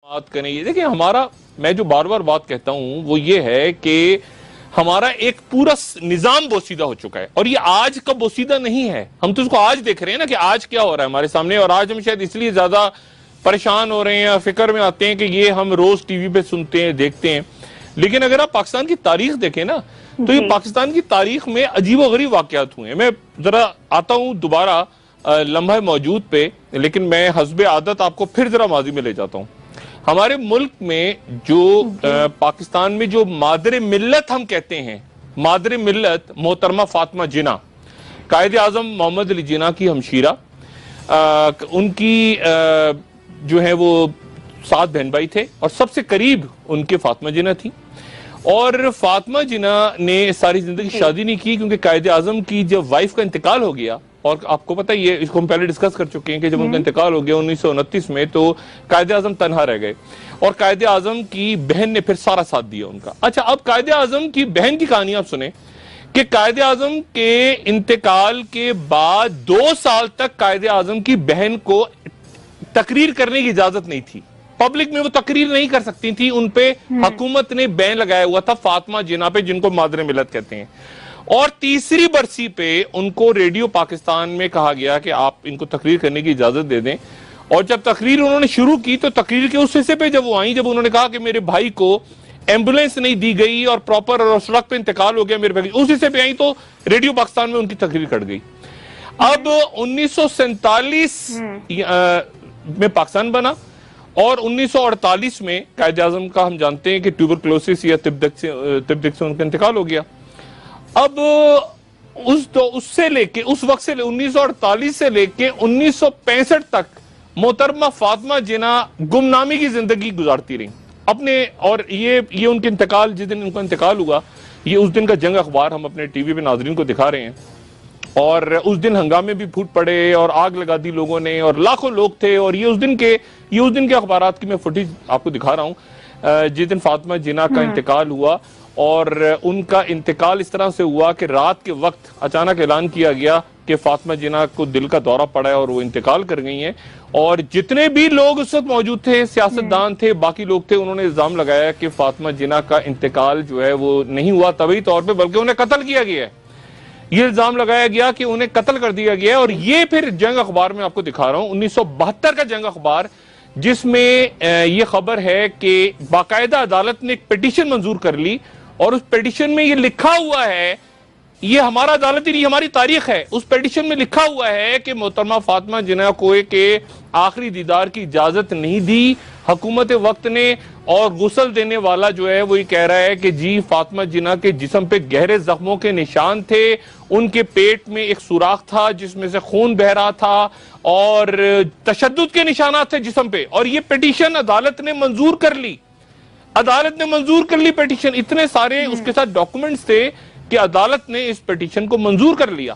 بات کریں یہ دیکھیں ہمارا میں جو بار بار بات کہتا ہوں وہ یہ ہے کہ ہمارا ایک پورا نظام بوسیدہ ہو چکا ہے اور یہ آج کا بوسیدہ نہیں ہے. ہم تو اس کو آج دیکھ رہے ہیں نا کہ آج کیا ہو رہا ہے ہمارے سامنے, اور آج ہم شاید اس لیے زیادہ پریشان ہو رہے ہیں, فکر میں آتے ہیں کہ یہ ہم روز ٹی وی پہ سنتے ہیں دیکھتے ہیں. لیکن اگر آپ پاکستان کی تاریخ دیکھیں نا تو یہ پاکستان کی تاریخ میں عجیب و غریب واقعات ہوئے ہیں. میں ذرا آتا ہوں دوبارہ لمحہ موجود پہ, لیکن میں حسب عادت آپ کو پھر ذرا ماضی میں لے جاتا ہوں. ہمارے ملک میں جو پاکستان میں جو مادر ملت ہم کہتے ہیں, مادر ملت محترمہ فاطمہ جناح, قائد اعظم محمد علی جناح کی ہمشیرہ, ان کی جو ہے وہ 7 بہن بھائی تھے اور سب سے قریب ان کے فاطمہ جناح تھی. اور فاطمہ جناح نے ساری زندگی شادی نہیں کی کیونکہ قائد اعظم کی جب وائف کا انتقال ہو گیا, اور آپ کو پتہ یہ اس کو ہم پہلے ڈسکس کر چکے ہیں کہ جب ان کا انتقال ہو گیا 1929 میں تو قائد اعظم تنہا رہ گئے اور قائد اعظم کی بہن نے پھر سارا ساتھ دیا ان کا. اچھا, اب قائد اعظم کی بہن کی کہانی آپ سنیں کہ قائد اعظم کے انتقال کے بعد 2 سال تک قائد اعظم کی بہن کو تقریر کرنے کی اجازت نہیں تھی. پبلک میں وہ تقریر نہیں کر سکتی تھی, ان پہ حکومت نے بین لگایا ہوا تھا فاطمہ جناح پہ, جن کو مادر ملت کہتے ہیں. اور تیسری برسی پہ ان کو ریڈیو پاکستان میں کہا گیا کہ آپ ان کو تقریر کرنے کی اجازت دے دیں. اور جب تقریر انہوں نے شروع کی تو تقریر کے اس حصے پہ جب وہ آئیں, جب انہوں نے کہا کہ میرے بھائی کو ایمبولینس نہیں دی گئی اور پراپر اور سڑک پہ انتقال ہو گیا میرے بھائی, اس حصے پہ آئیں تو ریڈیو پاکستان میں ان کی تقریر کٹ گئی. اب 1947 میں پاکستان بنا اور 1948 میں قائد اعظم کا ہم جانتے ہیں کہ ٹیوبرکلوسس یا تبدک سے ان کا انتقال ہو گیا. اب اس سے لے کے اس وقت سے 1948 سے لے کے 1965 تک محترمہ فاطمہ جناح گمنامی کی زندگی گزارتی رہی اپنے. اور یہ ان کے انتقال, جس دن ان کا انتقال ہوا, یہ اس دن کا جنگ اخبار ہم اپنے ٹی وی پہ ناظرین کو دکھا رہے ہیں. اور اس دن ہنگامے بھی پھوٹ پڑے اور آگ لگا دی لوگوں نے اور لاکھوں لوگ تھے. اور یہ اس دن کے اخبارات کی میں فوٹیج آپ کو دکھا رہا ہوں جس دن فاطمہ جناح کا انتقال ہوا. اور ان کا انتقال اس طرح سے ہوا کہ رات کے وقت اچانک اعلان کیا گیا کہ فاطمہ جناح کو دل کا دورہ پڑا ہے اور وہ انتقال کر گئی ہیں. اور جتنے بھی لوگ اس وقت موجود تھے, سیاستدان تھے, باقی لوگ تھے, انہوں نے الزام لگایا کہ فاطمہ جناح کا انتقال جو ہے وہ نہیں ہوا طبعی طور پہ بلکہ انہیں قتل کیا گیا ہے. یہ الزام لگایا گیا کہ انہیں قتل کر دیا گیا ہے. اور یہ پھر جنگ اخبار میں آپ کو دکھا رہا ہوں 1972 کا جنگ اخبار, جس میں یہ خبر ہے کہ باقاعدہ عدالت نے ایک پیٹیشن منظور کر لی اور اس پیٹیشن میں یہ لکھا ہوا ہے, یہ ہمارا عدالت ہی نہیں ہماری تاریخ ہے, اس پیٹیشن میں لکھا ہوا ہے کہ محترمہ فاطمہ جناح کو کے آخری دیدار کی اجازت نہیں دی حکومت وقت نے. اور غسل دینے والا جو ہے وہ یہ کہہ رہا ہے کہ جی فاطمہ جناح کے جسم پہ گہرے زخموں کے نشان تھے, ان کے پیٹ میں ایک سوراخ تھا جس میں سے خون بہ رہا تھا اور تشدد کے نشانات تھے جسم پہ. اور یہ پیٹیشن عدالت نے منظور کر لی, عدالت نے منظور کر لی پیٹیشن. اتنے سارے اس کے ساتھ ڈاکومنٹس تھے کہ عدالت نے اس پیٹیشن کو منظور کر لیا.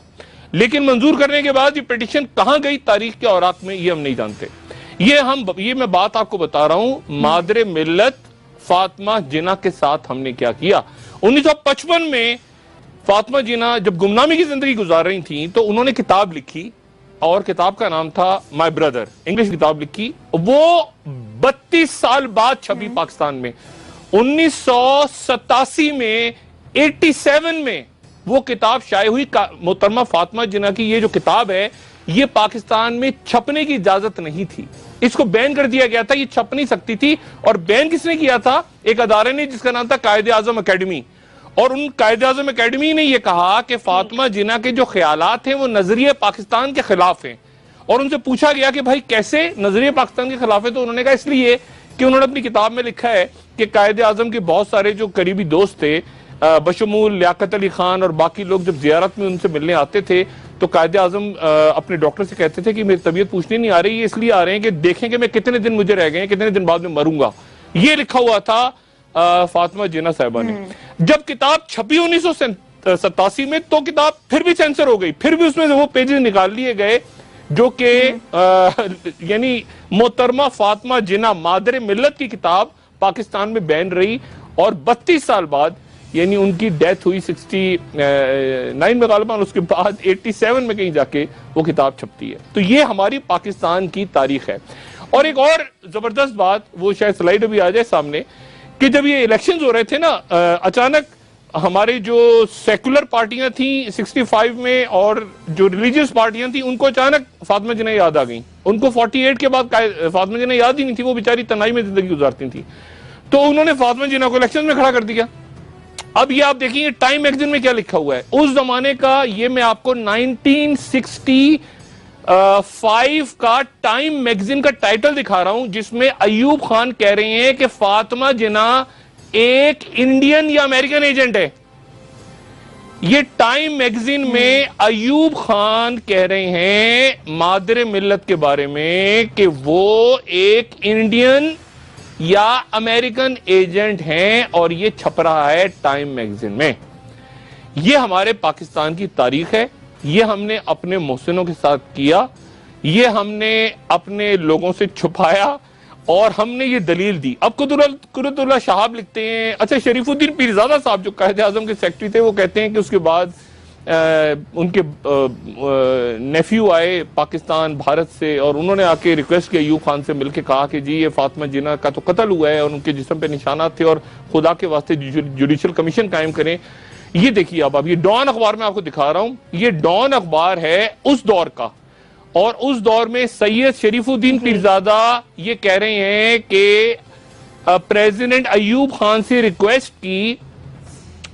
لیکن منظور کرنے کے بعد یہ پیٹیشن کہاں گئی تاریخ کے اوراق میں یہ ہم نہیں جانتے. یہ میں بات آپ کو بتا رہا ہوں مادر ملت فاطمہ جناح کے ساتھ ہم نے کیا کیا. 1955 میں فاطمہ جناح جب گمنامی کی زندگی گزار رہی تھیں تو انہوں نے کتاب لکھی اور کتاب کا نام تھا مائی بردر, انگلش کتاب لکھی. وہ 32 سال بعد چھپی پاکستان میں. 1987 میں 87 میں وہ کتاب شائع ہوئی. محترمہ فاطمہ جناح کی یہ جو کتاب ہے یہ پاکستان میں چھپنے کی اجازت نہیں تھی, اس کو بین کر دیا گیا تھا, یہ چھپ نہیں سکتی تھی. اور بین کس نے کیا تھا؟ ایک ادارے نے جس کا نام تھا قائد اعظم اکیڈمی. اور ان قائد اعظم اکیڈمی نے یہ کہا کہ فاطمہ جناح کے جو خیالات ہیں وہ نظریہ پاکستان کے خلاف ہیں. اور ان سے پوچھا گیا کہ بھائی کیسے نظریہ پاکستان کے خلاف ہے؟ تو انہوں نے کہا اس لیے کہ انہوں نے اپنی کتاب میں لکھا ہے کہ قائد اعظم کے بہت سارے جو قریبی دوست تھے بشمول لیاقت علی خان اور باقی لوگ جب زیارت میں ان سے ملنے آتے تھے تو قائد اعظم اپنے ڈاکٹر سے کہتے تھے کہ میری طبیعت پوچھنے نہیں آ رہی, یہ اس لیے آ رہے ہیں کہ دیکھیں کہ میں کتنے دن مجھے رہ گئے ہیں, کتنے دن بعد میں مروں گا. یہ لکھا ہوا تھا فاطمہ جناح صاحبہ نے. جب کتاب چھپی 1987 میں تو کتاب پھر بھی سینسر ہو گئی, پھر بھی اس میں سے وہ پیجز نکال لیے گئے جو کہ یعنی محترمہ فاطمہ جناح مادر ملت کی کتاب پاکستان میں بین رہی. اور 32 سال بعد یعنی ان کی ڈیتھ ہوئی 69 میں غالباً, اس کے بعد 87 میں کہیں جا کے وہ کتاب چھپتی ہے. تو یہ ہماری پاکستان کی تاریخ ہے. اور ایک اور زبردست بات، وہ شاید سلائیڈ بھی آ جائے سامنے، کہ جب یہ الیکشنز ہو رہے تھے نا، اچانک ہمارے جو سیکولر پارٹیاں تھیں 65 میں اور جو ریلیجیس پارٹیاں تھیں ان کو اچانک فاطمہ جناح یاد آ گئیں. ان کو 48 کے بعد فاطمہ جناح یاد ہی نہیں تھی، وہ بیچاری تنہائی میں زندگی گزارتی تھی. تو انہوں نے فاطمہ جناح کو الیکشن میں کھڑا کر دیا. اب یہ آپ دیکھیں ٹائم میگزین میں کیا لکھا ہوا ہے اس زمانے کا. یہ میں آپ کو 1965 کا ٹائم میگزین کا ٹائٹل دکھا رہا ہوں، جس میں ایوب خان کہہ رہے ہیں کہ فاطمہ جناح ایک انڈین یا امریکن ایجنٹ ہے. یہ ٹائم میگزین میں ایوب خان کہہ رہے ہیں مادر ملت کے بارے میں کہ وہ ایک انڈین یا امریکن ایجنٹ ہیں، اور یہ چھپ رہا ہے ٹائم میگزین میں. یہ ہمارے پاکستان کی تاریخ ہے، یہ ہم نے اپنے محسنوں کے ساتھ کیا، یہ ہم نے اپنے لوگوں سے چھپایا، اور ہم نے یہ دلیل دی. اب قدرت اللہ شہاب لکھتے ہیں، اچھا شریف الدین پیرزادہ صاحب جو قائد اعظم کے سیکرٹری تھے، وہ کہتے ہیں کہ اس کے بعد ان کے نیفیو آئے پاکستان بھارت سے، اور انہوں نے آ کے ریکویسٹ کیا ایوب خان سے مل کے، کہا کہ جی یہ فاطمہ جناح کا تو قتل ہوا ہے اور ان کے جسم پہ نشانات تھے، اور خدا کے واسطے جوڈیشل کمیشن قائم کریں. یہ دیکھیے اب یہ ڈان اخبار میں آپ کو دکھا رہا ہوں، یہ ڈان اخبار ہے اس دور کا، اور اس دور میں سید شریف الدین پیرزادہ یہ کہہ رہے ہیں کہ پریزیڈنٹ ایوب خان سے ریکویسٹ کی،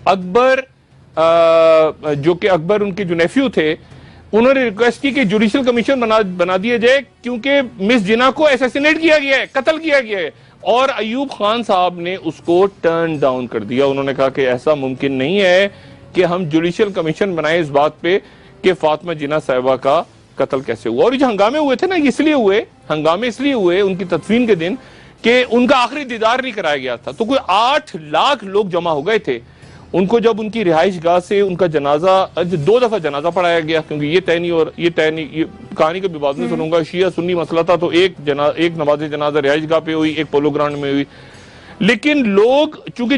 اکبر جو کہ اکبر ان کے جو نیفیو تھے، انہوں نے ریکویسٹ کی کہ جوڈیشل کمیشن بنا دیا جائے کیونکہ مس جناح کو ایسیسینیٹ کیا گیا ہے، قتل کیا گیا ہے. اور ایوب خان صاحب نے اس کو ٹرن ڈاؤن کر دیا. انہوں نے کہا کہ ایسا ممکن نہیں ہے کہ ہم جوڈیشل کمیشن بنائیں اس بات پہ کہ فاطمہ جناح صاحبہ کا قتل کیسے ہوا. اور یہ جو ہنگامے ہوئے تھے نا، اس لیے ہوئے ان کی تدفین کے دن کہ ان کا آخری دیدار نہیں کرایا گیا تھا. تو کوئی 8 لاکھ لوگ جمع ہو گئے تھے. ان کو جب ان کی رہائش گاہ سے ان کا جنازہ 2 دفعہ جنازہ پڑھایا گیا، کیونکہ یہ طے نہیں، یہ کہانی کو بھی بعد میں سنوں گا، شیعہ سنی مسئلہ تھا، تو ایک نماز جنازہ رہائش گاہ پہ ہوئی، ایک پولو گراؤنڈ میں ہوئی. لیکن لوگ چونکہ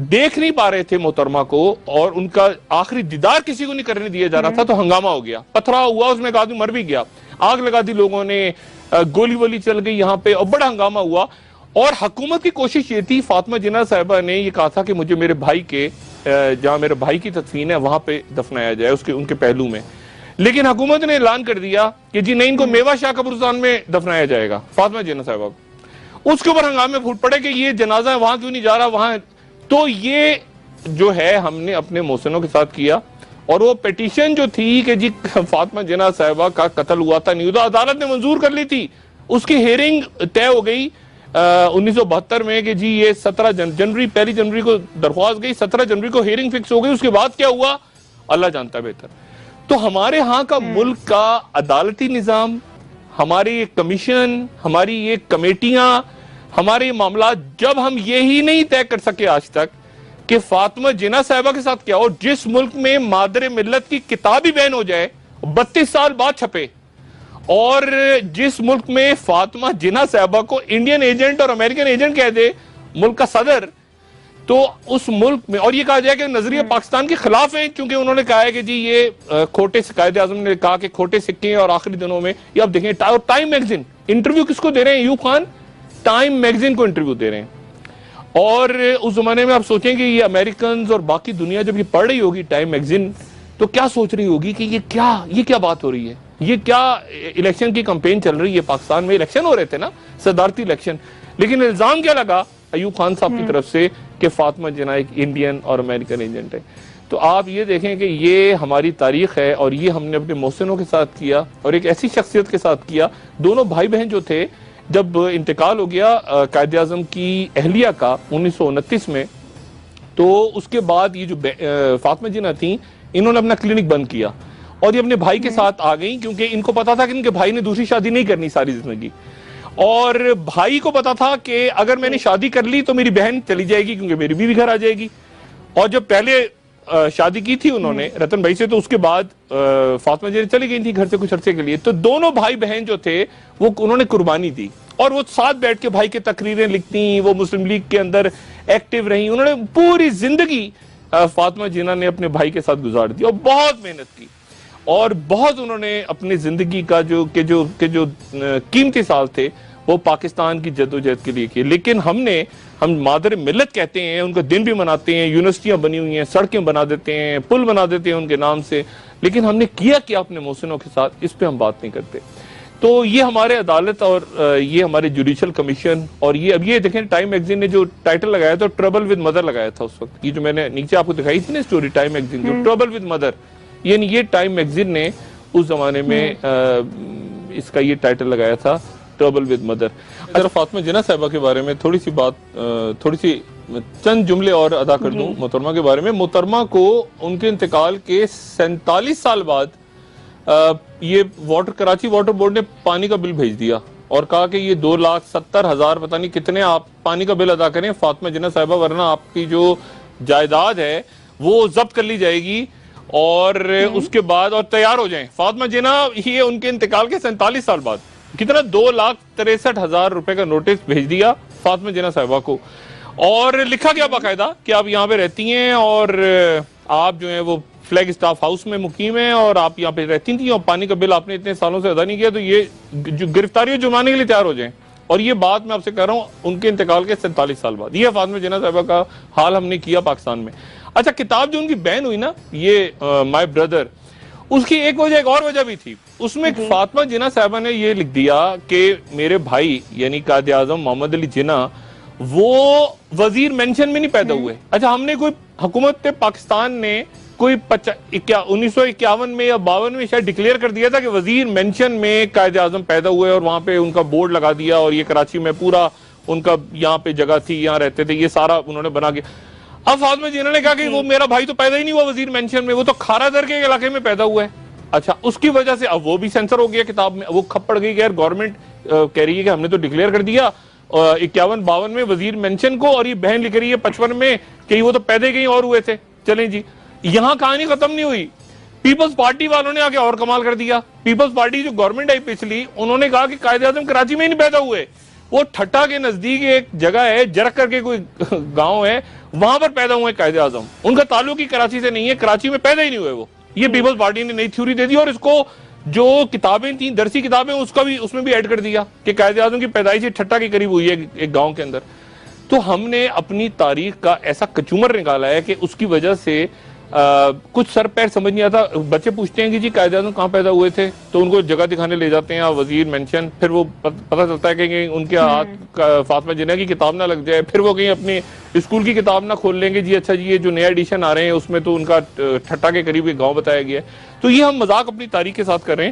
دیکھ نہیں پا رہے تھے محترمہ کو، اور ان کا آخری دیدار کسی کو نہیں کرنے دیا جا رہا تھا، تو ہنگامہ ہو گیا، پتھراؤ ہوا، اس میں ایک آدمی مر بھی گیا، آگ لگا دی لوگوں نے، گولی وولی چل گئی یہاں پہ، اور بڑا ہنگامہ ہوا. اور حکومت کی کوشش یہ تھی، فاطمہ جناح صاحبہ نے یہ کہا تھا کہ مجھے میرے بھائی کے جہاں میرے بھائی کی تدفین ہے وہاں پہ دفنایا جائے، ان کے پہلو میں. لیکن حکومت نے اعلان کر دیا کہ جی نہیں، ان کو میوہ شاہ قبرستان میں دفنایا جائے گا فاطمہ جناح صاحبہ کو. اس کے اوپر ہنگامے پھوٹ پڑے کہ یہ جنازہ وہاں کیوں نہیں جا رہا وہاں. تو یہ جو ہے ہم نے اپنے محسنوں کے ساتھ کیا، اور وہ پیٹیشن جو تھی کہ جی فاطمہ جناح صاحبہ کا قتل ہوا تھا نہیں ہوا، عدالت نے منظور کر لی تھی. اس کی ہیئرنگ طے ہو گئی 1972 میں کہ جی یہ 17 جنوری، پہلی جنوری کو درخواست گئی، 17 جنوری کو ہیئرنگ فکس ہو گئی. اس کے بعد کیا ہوا اللہ جانتا ہے بہتر. تو ہمارے ہاں کا ملک کا عدالتی نظام، ہماری یہ کمیشن، ہماری یہ کمیٹیاں، ہمارے یہ معاملات، جب ہم یہی نہیں طے کر سکے آج تک کہ فاطمہ جناح صاحبہ کے ساتھ کیا ہو، جس ملک میں مادر ملت کی کتاب ہی بین ہو جائے 32 سال بعد چھپے، اور جس ملک میں فاطمہ جناح صاحبہ کو انڈین ایجنٹ اور امریکن ایجنٹ کہہ دے ملک کا صدر، تو اس ملک میں، اور یہ کہا جائے کہ نظریہ پاکستان کے خلاف ہیں، چونکہ انہوں نے کہا ہے کہ جی یہ کھوٹے، قائد اعظم نے کہا کہ کھوٹے سکے، اور آخری دنوں میں یہ آپ دیکھیں ٹائم میگزین انٹرویو کس کو دے رہے ہیں، ایوب خان ٹائم میگزین کو انٹرویو دے رہے ہیں. اور اس زمانے میں آپ سوچیں کہ یہ امریکنز اور باقی دنیا جب یہ پڑھ رہی ہوگی ٹائم میگزین، تو کیا سوچ رہی ہوگی کہ یہ کیا بات ہو رہی ہے، یہ کیا الیکشن کی کمپین چل رہی ہے. پاکستان میں الیکشن ہو رہے تھے نا، صدارتی الیکشن، لیکن الزام کیا لگا ایوب خان صاحب کی طرف سے کہ فاطمہ جناح ایک انڈین اور امریکن ایجنٹ ہے. تو آپ یہ دیکھیں کہ یہ ہماری تاریخ ہے، اور یہ ہم نے اپنے محسنوں کے ساتھ کیا، اور ایک ایسی شخصیت کے ساتھ کیا. دونوں بھائی بہن جو تھے، جب انتقال ہو گیا قائد اعظم کی اہلیہ کا 1929 میں، تو اس کے بعد یہ جو فاطمہ جناح تھیں، انہوں نے اپنا کلینک بند کیا، اور یہ اپنے بھائی کے ساتھ آ گئیں، کیونکہ ان کو پتا تھا کہ ان کے بھائی نے دوسری شادی نہیں کرنی ساری زندگی، اور بھائی کو پتا تھا کہ اگر میں نے شادی کر لی تو میری بہن چلی جائے گی، کیونکہ میری بیوی گھر آ جائے گی. اور جب پہلے شادی کی تھی انہوں نے رتن بھائی سے، تو اس کے بعد فاطمہ جناح چلی گئی تھی گھر سے کچھ عرصے کے لیے. تو دونوں بھائی بہن جو تھے وہ انہوں نے قربانی دی، اور وہ ساتھ بیٹھ کے بھائی کے تقریریں لکھتی، وہ مسلم لیگ کے اندر ایکٹیو رہی. انہوں نے پوری زندگی فاطمہ جناح نے اپنے بھائی کے ساتھ گزار دی، اور بہت محنت کی. اور بہت انہوں نے اپنی زندگی کا جو قیمتی سال تھے وہ پاکستان کی جدوجہد کے لیے کیے. لیکن ہم مادر ملت کہتے ہیں, ان کا دن بھی مناتے ہیں, یونیورسٹیاں بنی ہوئی ہیں, سڑکیں بنا دیتے ہیں, پل بنا دیتے ہیں ان کے نام سے, لیکن ہم نے کیا اپنے محسنوں کے ساتھ, اس پہ ہم بات نہیں کرتے. تو یہ ہمارے عدالت اور یہ ہمارے جوڈیشل کمیشن, اور یہ اب یہ دیکھیں ٹائم میگزین نے جو ٹائٹل لگایا تھا ٹربل ود مدر لگایا تھا اس وقت, یہ جو میں نے نیچے آپ کو دکھائی تھی نا سٹوری ٹائم میگزین جو ٹربل ود مدر, یعنی یہ ٹائم میگزین نے اس زمانے میں اس کا یہ ٹائٹل لگایا تھا ٹربل ود مدر. اگر فاطمہ جناح صاحبہ کے بارے میں تھوڑی سی چند جملے اور ادا کر دوں محترمہ کے بارے میں. محترمہ کو ان کے انتقال کے 47 سال بعد یہ کراچی واٹر بورڈ نے پانی کا بل بھیج دیا اور کہا کہ یہ 2,70,000 پتہ نہیں کتنے آپ پانی کا بل ادا کریں فاطمہ جناح صاحبہ, ورنہ آپ کی جو جائیداد ہے وہ ضبط کر لی جائے گی اور اس کے بعد اور تیار ہو جائیں. فاطمہ جناح یہ ان کے انتقال کے 47 سال بعد کتنا 2,63,000 روپے کا نوٹس بھیج دیا فاطمہ جناح صاحبہ کو, اور لکھا گیا باقاعدہ کہ آپ یہاں پہ رہتی ہیں اور آپ جو ہیں وہ فلیگ اسٹاف ہاؤس میں مقیم ہیں اور آپ یہاں پہ رہتی تھیں اور پانی کا بل آپ نے اتنے سالوں سے ادا نہیں کیا, تو یہ جو گرفتاری جرمانے کے لیے تیار ہو جائیں. اور یہ بات میں آپ سے کہہ رہا ہوں ان کے انتقال کے 47 سال بعد. یہ فاطمہ جناح صاحبہ کا حال ہم نے کیا پاکستان میں. اچھا, کتاب جو ان کی بین ہوئی نا یہ مائی بردر, اس کی ایک اور وجہ بھی تھی. اس میں فاطمہ جناح صاحبہ نے یہ لکھ دیا کہ میرے بھائی یعنی قائد اعظم محمد علی جناح وہ وزیر مینشن میں نہیں پیدا ہوئے. اچھا, ہم نے کوئی حکومت پاکستان نے کوئی 1951 میں یا 52 میں شاید ڈکلیئر کر دیا تھا کہ وزیر مینشن میں قائد اعظم پیدا ہوئے اور وہاں پہ ان کا بورڈ لگا دیا اور یہ کراچی میں پورا ان کا یہاں پہ جگہ تھی, یہاں رہتے تھے, یہ سارا انہوں نے بنا کے. اب فاطمہ جناح نے کہا کہ وہ میرا بھائی تو پیدا ہی نہیں ہوا وزیر مینشن میں, وہ تو کھارا در کے علاقے میں پیدا ہوا ہے. اچھا, اس کی وجہ سے اب وہ بھی سینسر ہو گیا کتاب میں, وہ کھپ پڑ گئی کہ یار گورنمنٹ کہہ رہی ہے کہ ہم نے تو ڈکلیئر کر دیا 51-52 میں وزیر مینشن کو, اور یہ بہن لکھ رہی ہے 55 میں کہ وہ تو پیدا ہی کہیں اور ہوئے تھے. چلیں جی, یہاں کہانی ختم نہیں ہوئی. پیپلز پارٹی والوں نے آگے اور کمال کر دیا. پیپلز پارٹی جو گورنمنٹ آئی پچھلی, انہوں نے کہا کہ قائد اعظم کراچی میں ہی نہیں پیدا ہوئے, وہ ٹھٹا کے نزدیک ایک جگہ ہے جرک کر کے کوئی گاؤں ہے, وہاں پر پیدا ہوئے قائد اعظم, ان کا تعلق ہی کراچی سے نہیں ہے, کراچی میں پیدا ہی نہیں ہوئے وہ. یہ پیپلز پارٹی نے نئی تھیوری دے دی اور اس کو جو کتابیں تھیں درسی کتابیں اس میں بھی ایڈ کر دیا کہ قائد اعظم کی پیدائش ٹھٹا کے قریب ہوئی ہے ایک گاؤں کے اندر. تو ہم نے اپنی تاریخ کا ایسا کچومر نکالا ہے کہ اس کی وجہ سے کچھ سر پیر سمجھ نہیں آتا. بچے پوچھتے ہیں کہ جی قائد اعظم کہاں پیدا ہوئے تھے, تو ان کو جگہ دکھانے لے جاتے ہیں وزیر مینشن, پھر وہ پتہ چلتا ہے کہ ان کے ہاتھ فاطمہ جناح کی کتاب نہ لگ جائے, پھر وہ کہیں اپنے اسکول کی کتاب نہ کھول لیں گے, جی اچھا جی یہ جو نیا ایڈیشن آ رہے ہیں اس میں تو ان کا ٹھٹا کے قریب ایک گاؤں بتایا گیا ہے. تو یہ ہم مذاق اپنی تاریخ کے ساتھ کر رہے ہیں.